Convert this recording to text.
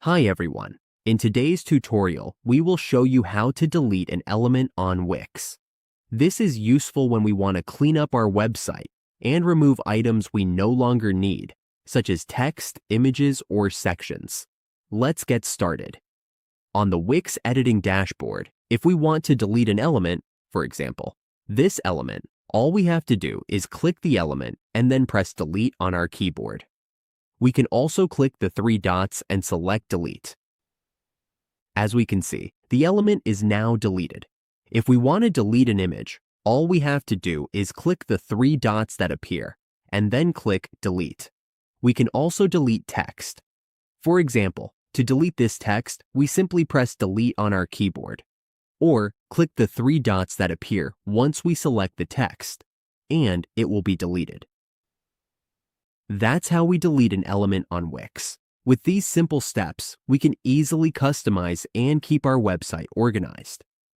Hi everyone. In today's tutorial, we will show you how to delete an element on Wix. This is useful when we want to clean up our website and remove items we no longer need, such as text, images, or sections. Let's get started. On the Wix editing dashboard, if we want to delete an element, for example, this element, all we have to do is click the element and then press delete on our keyboard. We can also click the three dots and select delete. As we can see, the element is now deleted. If we want to delete an image, all we have to do is click the three dots that appear and then click delete. We can also delete text. For example, to delete this text, we simply press delete on our keyboard, or click the three dots that appear once we select the text, and it will be deleted. That's how we delete an element on Wix. With these simple steps, we can easily customize and keep our website organized.